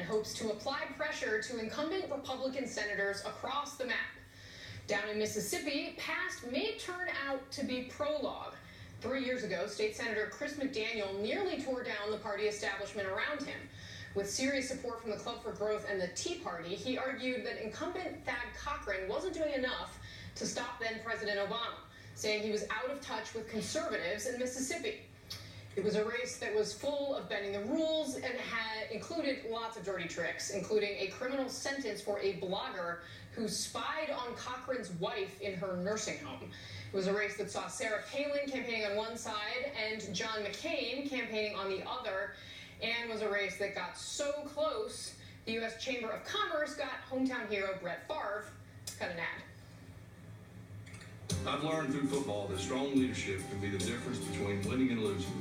hopes to apply pressure to incumbent Republican senators across the map. Down in Mississippi, past may turn out to be prologue. 3 years ago, State Senator Chris McDaniel nearly tore down the party establishment around him. With serious support from the Club for Growth and the Tea Party, he argued that incumbent Thad Cochran wasn't doing enough to stop then-President Obama, saying he was out of touch with conservatives in Mississippi. It was a race that was full of bending the rules and had included lots of dirty tricks, including a criminal sentence for a blogger who spied on Cochran's wife in her nursing home. It was a race that saw Sarah Palin campaigning on one side and John McCain campaigning on the other, and was a race that got so close, the U.S. Chamber of Commerce got hometown hero Brett Favre cut an ad. I've learned through football that strong leadership can be the difference between winning and losing.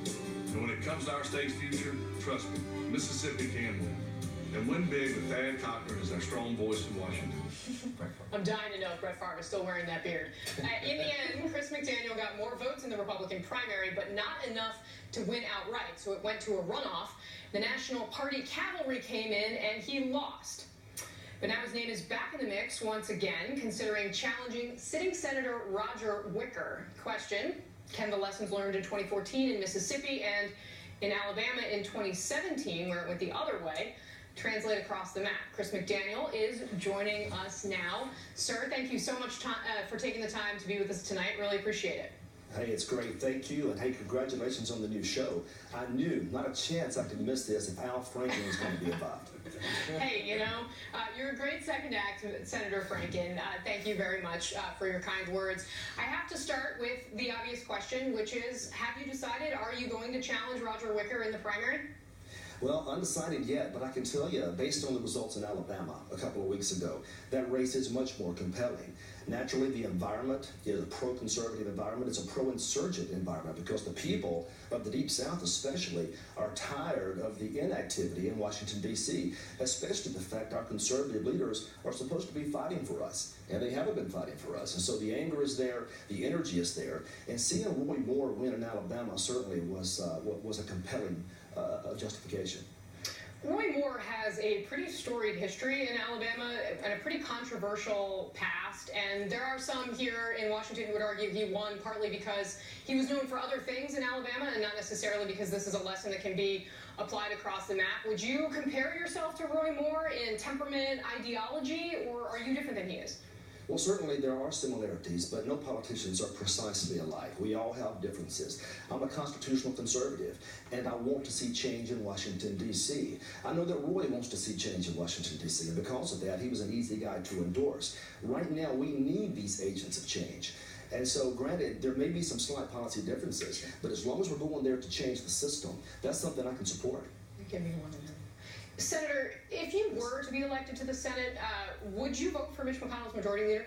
And when it comes to our state's future, trust me, Mississippi can win. And win big with Thad Cochran as our strong voice in Washington. I'm dying to know if Brett Favre is still wearing that beard. In the end, Chris McDaniel got more votes in the Republican primary, but not enough to win outright, so it went to a runoff. The National Party cavalry came in, and he lost. But now his name is back in the mix once again, considering challenging sitting Senator Roger Wicker. Question, can the lessons learned in 2014 in Mississippi and in Alabama in 2017, where it went the other way, translate across the map? Chris McDaniel is joining us now. Sir, thank you so much for taking the time to be with us tonight. Really appreciate it. Hey, it's great. Thank you. And hey, congratulations on the new show. I knew not a chance I could miss this if Al Franken was going to be involved. Hey, you know, you're a great second act, Senator Franken. Thank you very much for your kind words. I have to start with the obvious question, which is, have you decided, are you going to challenge Roger Wicker in the primary? Well, undecided yet, but I can tell you, based on the results in Alabama a couple of weeks ago, that race is much more compelling. Naturally, the environment is a pro-conservative environment. It's a pro-insurgent environment because the people of the Deep South especially are tired of the inactivity in Washington, D.C., especially the fact our conservative leaders are supposed to be fighting for us, and they haven't been fighting for us. And so the anger is there, the energy is there, and seeing Roy Moore win in Alabama certainly was a compelling justification. Roy Moore has a pretty storied history in Alabama and a pretty controversial past, and there are some here in Washington who would argue he won partly because he was known for other things in Alabama and not necessarily because this is a lesson that can be applied across the map. Would you compare yourself to Roy Moore in temperament, ideology, or are you different than he is? Well, certainly there are similarities, but no politicians are precisely alike. We all have differences. I'm a constitutional conservative, and I want to see change in Washington, D.C. I know that Roy wants to see change in Washington, D.C., and because of that, he was an easy guy to endorse. Right now, we need these agents of change. And so, granted, there may be some slight policy differences, but as long as we're going there to change the system, that's something I can support. Give me one of them. Senator, if you were to be elected to the Senate, would you vote for Mitch McConnell's majority leader?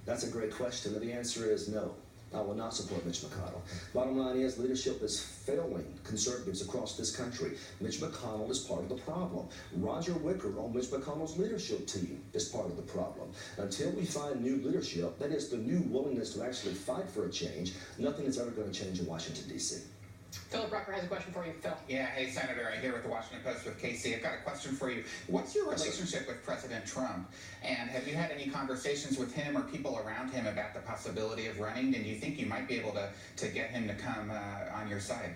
That's a great question, and the answer is no. I will not support Mitch McConnell. Bottom line is, leadership is failing conservatives across this country. Mitch McConnell is part of the problem. Roger Wicker on Mitch McConnell's leadership team is part of the problem. Until we find new leadership, that is the new willingness to actually fight for a change, nothing is ever going to change in Washington, D.C. Philip Rucker has a question for you. Phil. Yeah, hey, Senator, I'm here with the Washington Post with Casey. I've got a question for you. What's your relationship with President Trump? And have you had any conversations with him or people around him about the possibility of running? And do you think you might be able to get him to come on your side?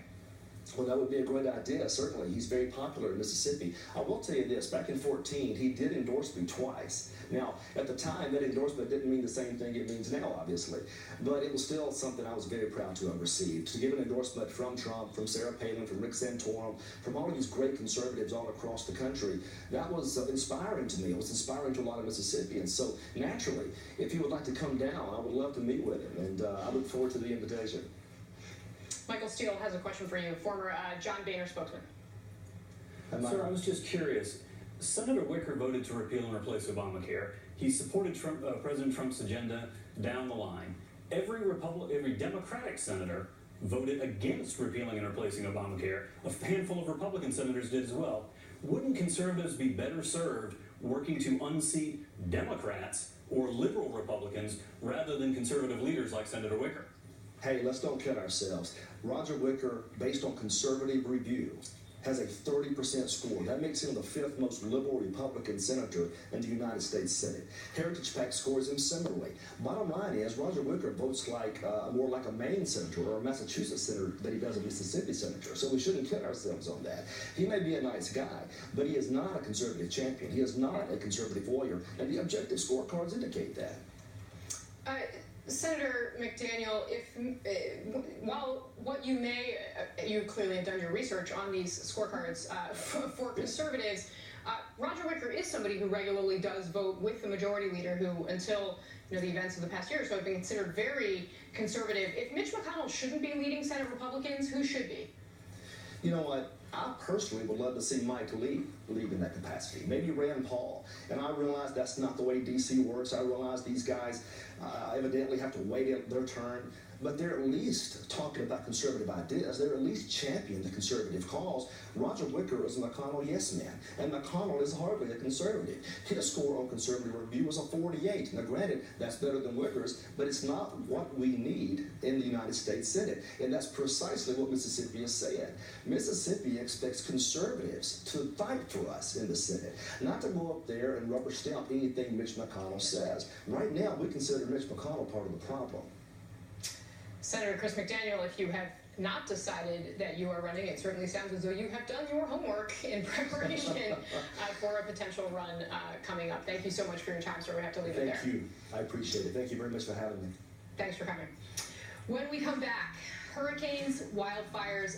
Well, that would be a great idea, certainly. He's very popular in Mississippi. I will tell you this, back in 2014, he did endorse me twice. Now, at the time, that endorsement didn't mean the same thing it means now, obviously. But it was still something I was very proud to have received. To give an endorsement from Trump, from Sarah Palin, from Rick Santorum, from all of these great conservatives all across the country, that was inspiring to me. It was inspiring to a lot of Mississippians. So, naturally, if he would like to come down, I would love to meet with him, and I look forward to the invitation. Michael Steele has a question for you, former John Boehner spokesman. Sir, I was just curious. Senator Wicker voted to repeal and replace Obamacare. He supported President Trump's agenda down the line. Every Democratic senator voted against repealing and replacing Obamacare. A handful of Republican senators did as well. Wouldn't conservatives be better served working to unseat Democrats or liberal Republicans rather than conservative leaders like Senator Wicker? Hey, let's don't kid ourselves. Roger Wicker, based on conservative review, has a 30% score. That makes him the 5th most liberal Republican senator in the United States Senate. Heritage PAC scores him similarly. Bottom line is, Roger Wicker votes like more like a Maine senator or a Massachusetts senator than he does a Mississippi senator. So we shouldn't kid ourselves on that. He may be a nice guy, but he is not a conservative champion. He is not a conservative lawyer, and the objective scorecards indicate that. Senator McDaniel, while what you clearly have done your research on these scorecards for conservatives, Roger Wicker is somebody who regularly does vote with the majority leader, who until the events of the past year or so have been considered very conservative. If Mitch McConnell shouldn't be leading Senate Republicans, who should be? You know what? I personally would love to see Mike Lee lead in that capacity. Maybe Rand Paul. And I realize that's not the way D.C. works. I realize these guys evidently have to wait their turn. But they're at least talking about conservative ideas. They're at least championing the conservative cause. Roger Wicker is a McConnell yes man, and McConnell is hardly a conservative. His score on conservative review was a 48. Now granted, that's better than Wicker's, but it's not what we need in the United States Senate. And that's precisely what Mississippi is saying. Mississippi expects conservatives to fight for us in the Senate, not to go up there and rubber stamp anything Mitch McConnell says. Right now, we consider Mitch McConnell part of the problem. Senator Chris McDaniel, if you have not decided that you are running, it certainly sounds as though you have done your homework in preparation for a potential run coming up. Thank you so much for your time, sir. We have to leave it there. Thank you. I appreciate it. Thank you very much for having me. Thanks for coming. When we come back, hurricanes, wildfires,